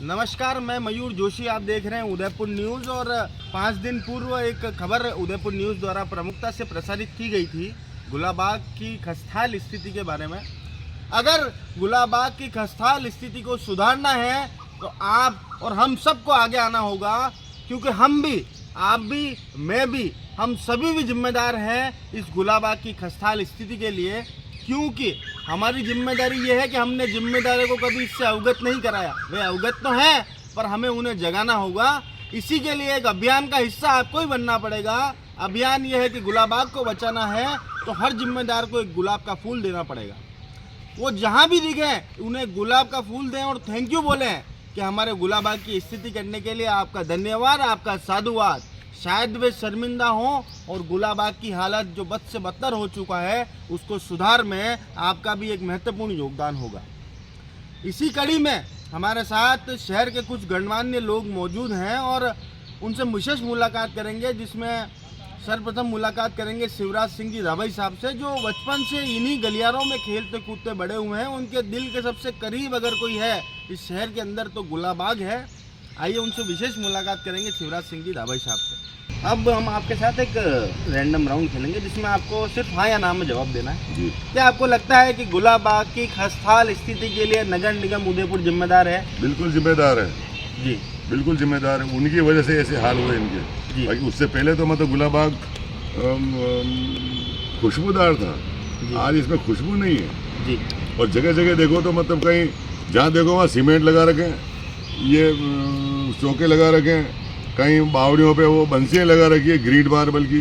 नमस्कार, मैं मयूर जोशी। आप देख रहे हैं उदयपुर न्यूज़। और 5 दिन पूर्व एक खबर उदयपुर न्यूज़ द्वारा प्रमुखता से प्रसारित की गई थी गुलाबाग की खस्ताहाल स्थिति के बारे में। अगर गुलाबाग की खस्ताहाल स्थिति को सुधारना है तो आप और हम सबको आगे आना होगा, क्योंकि हम भी, आप भी, मैं भी, हम सभी भी जिम्मेदार हैं इस गुलाबाग की खस्ताहाल स्थिति के लिए। क्योंकि हमारी जिम्मेदारी ये है कि हमने जिम्मेदारों को कभी इससे अवगत नहीं कराया। वे अवगत तो हैं, पर हमें उन्हें जगाना होगा। इसी के लिए एक अभियान का हिस्सा आपको ही बनना पड़ेगा। अभियान ये है कि गुलाबाग को बचाना है तो हर जिम्मेदार को एक गुलाब का फूल देना पड़ेगा। वो जहाँ भी दिखे उन्हें गुलाब का फूल दें और थैंक यू बोलें कि हमारे गुलाबाग की स्थिति करने के लिए आपका धन्यवाद, आपका साधुवाद। शायद वे शर्मिंदा हों और गुलाबाग की हालत जो बद से बदतर हो चुका है उसको सुधार में आपका भी एक महत्वपूर्ण योगदान होगा। इसी कड़ी में हमारे साथ शहर के कुछ गणमान्य लोग मौजूद हैं और उनसे विशेष मुलाकात करेंगे, जिसमें सर्वप्रथम मुलाकात करेंगे शिवराज सिंह जी धाबई साहब से, जो बचपन से इन्हीं गलियारों में खेलते कूदते बड़े हुए हैं। उनके दिल के सबसे करीब अगर कोई है इस शहर के अंदर तो गुलाबाग है। आइए उनसे विशेष मुलाकात करेंगे शिवराज सिंह जी धाबई साहब से। अब हम आपके साथ एक रैंडम राउंड खेलेंगे जिसमें आपको सिर्फ हाँ या ना में जवाब देना है जी। क्या आपको लगता है कि गुलाबाग की खस्ताहाल स्थिति के लिए नगर निगम उदयपुर जिम्मेदार है? बिल्कुल जिम्मेदार है जी, बिल्कुल जिम्मेदार है। उनकी वजह से ऐसे हाल हुए इनके जी। बाकी उससे पहले तो मतलब गुलाबाग खुशबूदार था, आज इसमें खुशबू नहीं है जी। और जगह जगह देखो तो मतलब कहीं जहाँ देखो वहाँ सीमेंट लगा रखे, ये चौके लगा रखे, कहीं बावड़ियों पे वो बंसियाँ लगा रखी है ग्रीड मार्बल की।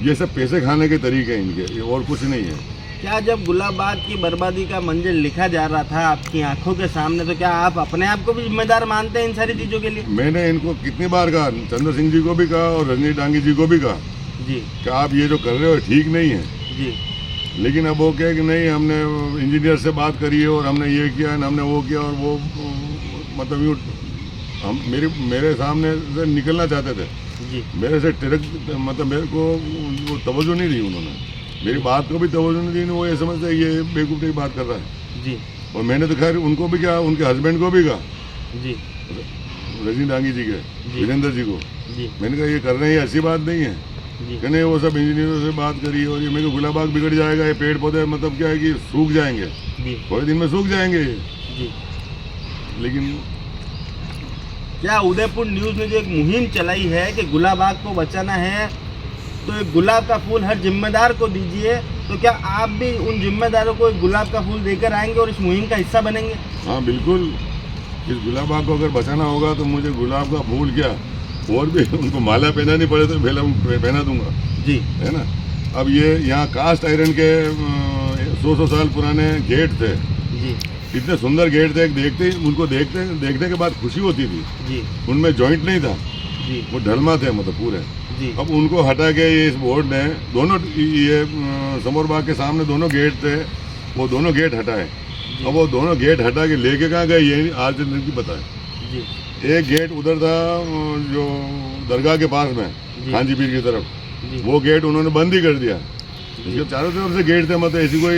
ये सब पैसे खाने के तरीके हैं इनके, ये और कुछ नहीं है। क्या जब गुलाबाग की बर्बादी का मंजर लिखा जा रहा था आपकी आंखों के सामने, तो क्या आप अपने आप को भी जिम्मेदार मानते हैं इन सारी चीज़ों के लिए? मैंने इनको कितनी बार कहा, चंद्र सिंह जी को भी कहा और रजनी डांगी जी को भी कहा जी कि आप ये जो कर रहे हो ठीक नहीं है जी। लेकिन अब वो कहे कि नहीं, हमने इंजीनियर से बात करी है और हमने ये किया, हमने वो किया, और वो मतलब यूँ हम मेरे सामने से निकलना चाहते थे जी। मेरे से मतलब मेरे को वो तवज्जो नहीं दी उन्होंने, मेरी बात को भी तवज्जो नहीं दी। वो ये समझते ये बेवकूफ़ी की बात कर रहा है जी। और मैंने तो खैर उनको भी कहा, उनके हस्बैंड को भी कहा जी, रजनी डांगी जी के, वीरेंद्र जी को जी। मैंने कहा ये कर रहे हैं, ऐसी बात नहीं है कि नहीं। वो सब इंजीनियरों से बात करी और ये मेरे को गुलाबाग बिगड़ जाएगा, ये पेड़ पौधे मतलब क्या है कि सूख जाएंगे, थोड़े दिन में सूख जाएंगे जी। लेकिन क्या उदयपुर न्यूज़ ने जो एक मुहिम चलाई है कि गुलाबाग को बचाना है तो एक गुलाब का फूल हर जिम्मेदार को दीजिए, तो क्या आप भी उन जिम्मेदारों को एक गुलाब का फूल देकर आएंगे और इस मुहिम का हिस्सा बनेंगे? हाँ बिल्कुल, इस गुलाबाग को अगर बचाना होगा तो मुझे गुलाब का फूल क्या और भी उनको माला पहनानी पड़े तो पहना दूंगा जी, है ना। अब ये यहाँ कास्ट आयरन के 100 साल पुराने गेट थे जी, इतने सुंदर गेट थे, देखने के बाद खुशी होती थी जी। उनमें जॉइंट नहीं था जी, वो ढलमा थे मतलब पूरे जी। अब उनको हटा के ये इस बोर्ड ने दोनों, ये समोर बाग के सामने दोनों गेट थे, वो दोनों गेट हटाए। अब वो दोनों गेट हटा के लेके कहाँ गए ये आज तक नहीं पता है जी। एक गेट उधर था जो दरगाह के पास में खांची पीर की तरफ, वो गेट उन्होंने बंद ही कर दिया। इसके चारों तरफ से गेट थे, मतलब ऐसी कोई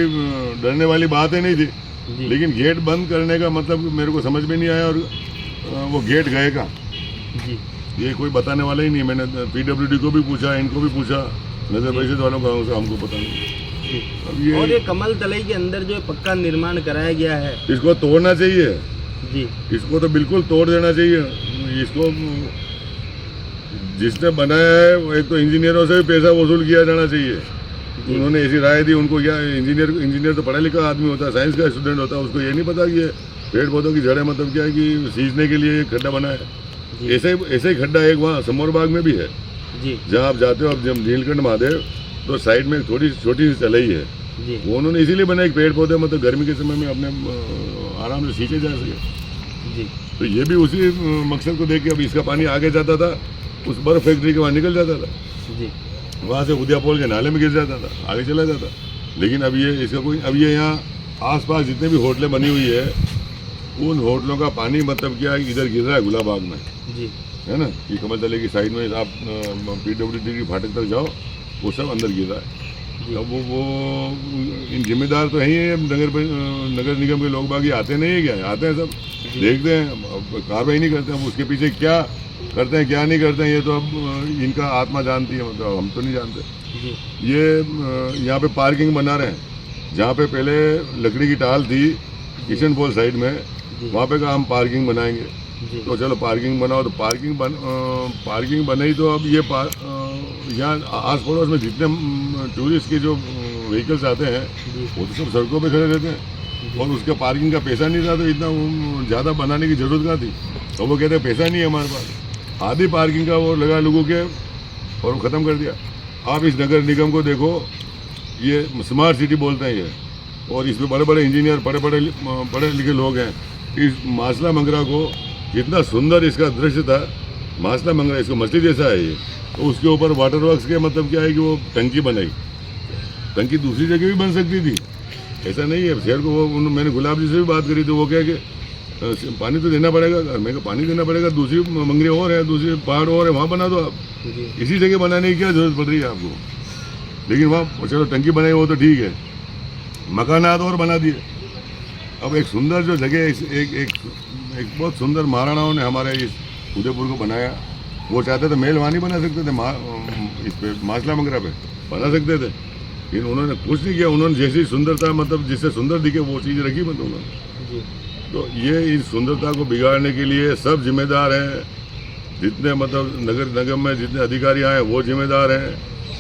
डरने वाली बात ही नहीं थी। लेकिन गेट बंद करने का मतलब मेरे को समझ में नहीं आया। और वो गेट गए का जी, ये कोई बताने वाला ही नहीं। मैंने PWD को भी पूछा, इनको भी पूछा, नजर परिषद वालों को, हमको पता नहीं। अब ये और ये कमल तलई के अंदर जो पक्का निर्माण कराया गया है, इसको तोड़ना चाहिए जी। इसको तो बिल्कुल तोड़ देना चाहिए। इसको जिसने बनाया है वो एक तो इंजीनियरों से भी पैसा वसूल किया जाना चाहिए। उन्होंने ऐसी राय दी, उनको क्या, इंजीनियर तो पढ़ा लिखा आदमी होता है, साइंस का स्टूडेंट होता है, उसको ये नहीं पता कि ये पेड़ पौधों की जड़ें मतलब क्या है कि सींचने के लिए एक खड्डा बना है। ऐसे ही खड्डा एक वहाँ समोर बाग में भी है जी, जहाँ आप जाते हो। अब जब नीलकंठ महादेव तो साइड में थोड़ी छोटी सी चलाई है जी, वो उन्होंने इसीलिए बनाया पेड़ पौधे मतलब गर्मी के समय में अपने आराम से सींचे जा सके जी। तो ये भी उसी मकसद को देख के अब इसका पानी आगे जाता था, उस बर्फ फैक्ट्री के वहाँ निकल जाता था जी, वहाँ से उदयपुर के नाले में गिर जाता था, आगे चला जाता। लेकिन अब ये इसका कोई, अब ये यहाँ आसपास जितने भी होटलें बनी हुई है उन होटलों का पानी मतलब क्या इधर गिर रहा है गुलाबाग में जी, है ना। ये कमल तले की साइड में आप PWD की फाटक तक जाओ, वो सब अंदर गिर रहा है। अब वो इन जिम्मेदार तो है ही है, नगर निगम के लोग बागी आते नहीं है क्या, आते हैं सब, देखते हैं, अब कार्रवाई नहीं करते, अब उसके पीछे क्या करते हैं क्या नहीं करते हैं ये तो अब इनका आत्मा जानती है, मतलब हम तो नहीं जानते। ये यहाँ पे पार्किंग बना रहे हैं, जहाँ पे पहले लकड़ी की टाल थी किशन पोल साइड में, वहाँ पे का हम पार्किंग बनाएंगे। तो चलो पार्किंग बनाओ, तो पार्किंग बनाई तो अब ये यहाँ आस पड़ोस में जितने टूरिस्ट के जो व्हीकल्स आते हैं वो तो सब सड़कों पे खड़े रहते हैं, और उसका पार्किंग का पैसा नहीं था, तो इतना ज़्यादा बनाने की ज़रूरत क्या थी। तो वो कहते हैं पैसा नहीं है हमारे पास, आधी पार्किंग का वो लगा लोगों के और वो ख़त्म कर दिया। आप इस नगर निगम को देखो, ये स्मार्ट सिटी बोलते हैं ये, और इसमें बड़े बड़े इंजीनियर पढ़े लिखे लोग हैं। इस मासला मंगरा को जितना सुंदर इसका दृश्य था, मासला मंगरा इसको मछली जैसा है ये, तो उसके ऊपर वाटर वर्क्स के मतलब क्या है कि वो टंकी बनाई। टंकी दूसरी जगह भी बन सकती थी, ऐसा नहीं है। शहर को वो मैंने गुलाब जी से भी बात करी, तो वो क्या कि पानी तो देना पड़ेगा, मैं कहा पानी देना पड़ेगा, दूसरी मंगरे और है, दूसरी पहाड़ और है, वहाँ बना दो आप। इसी जगह बनाने की क्या जरूरत पड़ रही है आपको। लेकिन वहाँ चलो टंकी बनाई वो तो ठीक है, मकानात और बना दिए। अब एक सुंदर जो जगह एक बहुत सुंदर महाराणाओं ने हमारे इस उदयपुर को बनाया, वो चाहते थे महल वहाँ नहीं बना सकते थे, इस पे मासला मंगरा पे बना सकते थे, लेकिन उन्होंने कुछ नहीं किया। उन्होंने जैसी सुंदरता मतलब जिससे सुंदर दिखे वो चीज़ रखी मतलब उन्होंने। तो ये इस सुंदरता को बिगाड़ने के लिए सब जिम्मेदार हैं, जितने मतलब नगर निगम में जितने अधिकारी आए वो जिम्मेदार हैं।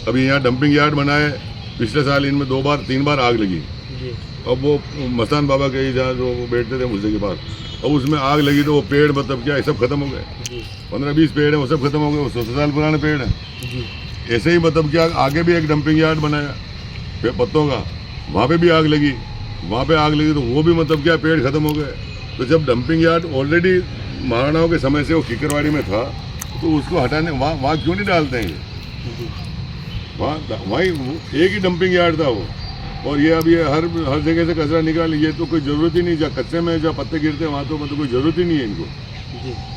अभी यहाँ डंपिंग यार्ड बनाए, पिछले साल इनमें 3 बार आग लगी। अब वो मस्तान बाबा के जहाँ जो वो बैठते थे मुझे के पास, अब उसमें आग लगी तो वो पेड़ मतलब क्या है सब खत्म हो गए। 15-20 पेड़ हैं वो सब खत्म हो गए, वो 100 साल पुराने पेड़ हैं। ऐसे ही मतलब क्या आगे भी एक डंपिंग यार्ड बनाया पत्तों का, वहाँ पे भी आग लगी, तो वो भी मतलब क्या पेड़ खत्म हो गए। तो जब डंपिंग यार्ड ऑलरेडी महाराणाओं के समय से वो किकरवाड़ी में था, तो उसको हटाने वहाँ क्यों नहीं डालते हैं ये। वहीं एक ही डंपिंग यार्ड था वो, और ये अब ये हर जगह से कचरा निकाल, ये तो कोई ज़रूरत ही नहीं। जहाँ कच्चे में जहाँ पत्ते गिरते हैं वहाँ तो मतलब कोई ज़रूरत ही नहीं है इनको।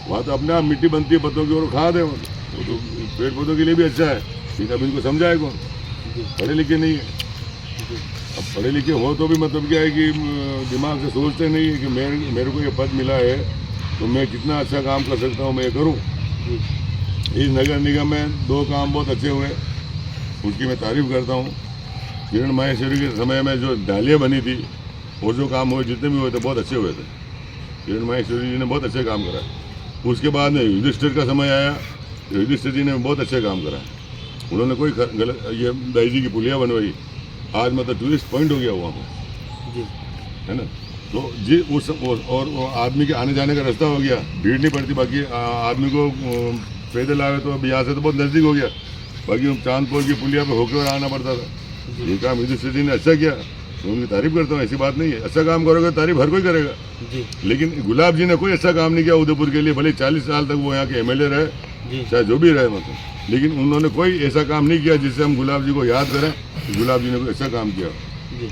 वहाँ तो अपने आप मिट्टी बनती है पत्तों की और खाद है, वो तो पेड़ पौधों के लिए भी अच्छा है। लेकिन अब इनको समझाए कौन, पढ़े लिखे नहीं है। अब पढ़े लिखे हो तो भी मतलब क्या है कि दिमाग से सोचते नहीं है कि मेरे को ये पद मिला है तो मैं कितना अच्छा काम कर सकता हूँ, मैं ये करूँ। इस नगर निगम में 2 काम बहुत अच्छे हुए, उसकी मैं तारीफ़ करता हूँ। किरण माहेश्वरी के समय में जो डालियाँ बनी थी और जो काम हुए जितने भी हुए थे बहुत अच्छे हुए थे। किरण माहेश्वरी जी ने बहुत अच्छे काम करा। उसके बाद में युधिष्ठिर का समय आया, युधिष्ठिर जी ने बहुत अच्छे काम करा। उन्होंने कोई गलत, ये दाई जी की पुलिया बनवाई, आज मतलब टूरिस्ट पॉइंट हो गया वहाँ पर, है ना। तो जी उस और वो आदमी के आने जाने का रास्ता हो गया, भीड़ नहीं पड़ती। बाकी आदमी को पैदल आवे तो अब यहाँ से तो बहुत नज़दीक हो गया, बाकी चांदपुर की पुलिया पे होकर आना पड़ता था। ये काम युधिष्ठिर जी ने अच्छा किया, मैं उनकी तारीफ करता हूँ, ऐसी बात नहीं है। अच्छा काम करोगे तारीफ हर कोई करेगा जी। लेकिन गुलाब जी ने कोई अच्छा काम नहीं किया उदयपुर के लिए, भले 40 साल तक वो यहाँ के MLA रहे, चाहे जो भी रहे मतलब, लेकिन उन्होंने कोई ऐसा काम नहीं किया जिससे हम गुलाब जी को याद करें कि गुलाब जी ने कोई अच्छा काम किया जी।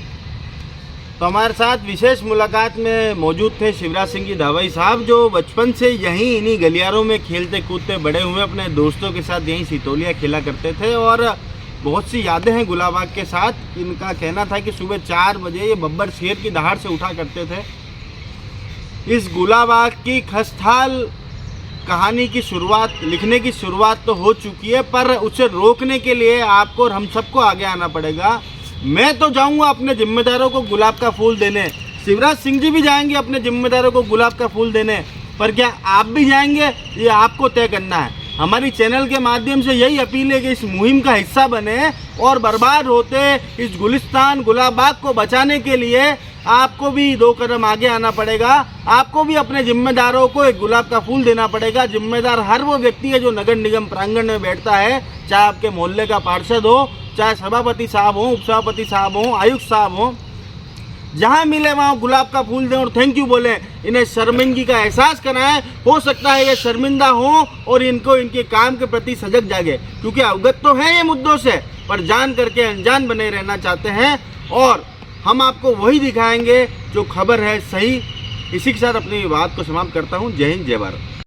तो हमारे साथ विशेष मुलाकात में मौजूद थे शिवराज सिंह जी धावई साहब, जो बचपन से यहीं इन्हीं गलियारों में खेलते कूदते बड़े हुए, अपने दोस्तों के साथ यहीं सितोलिया खेला करते थे और बहुत सी यादें हैं गुलाबाग के साथ। इनका कहना था कि सुबह 4 बजे ये बब्बर शेर की दहाड़ से उठा करते थे। इस गुलाबाग की खस्ताल कहानी की शुरुआत, लिखने की शुरुआत तो हो चुकी है, पर उसे रोकने के लिए आपको और हम सबको आगे आना पड़ेगा। मैं तो जाऊंगा अपने जिम्मेदारों को गुलाब का फूल देने, शिवराज सिंह जी भी जाएंगे अपने जिम्मेदारों को गुलाब का फूल देने, पर क्या आप भी जाएंगे ये आपको तय करना है। हमारी चैनल के माध्यम से यही अपील है कि इस मुहिम का हिस्सा बने और बर्बाद होते इस गुलिस्तान गुलाबाग को बचाने के लिए आपको भी 2 कदम आगे आना पड़ेगा। आपको भी अपने जिम्मेदारों को एक गुलाब का फूल देना पड़ेगा। जिम्मेदार हर वो व्यक्ति है जो नगर निगम प्रांगण में बैठता है, चाहे आपके मोहल्ले का पार्षद हो, चाहे सभापति साहब हो, उपसभापति साहब हो, आयुक्त साहब हो, जहाँ मिले वहाँ गुलाब का फूल दें और थैंक यू बोलें। इन्हें शर्मिंदगी का एहसास कराएं, हो सकता है ये शर्मिंदा हो और इनको इनके काम के प्रति सजग जागे, क्योंकि अवगत तो है ये मुद्दों से, पर जान करके अनजान बने रहना चाहते हैं और हम आपको वही दिखाएंगे जो खबर है सही। इसी के साथ अपनी बात को समाप्त करता हूँ। जय हिंद, जय भारत।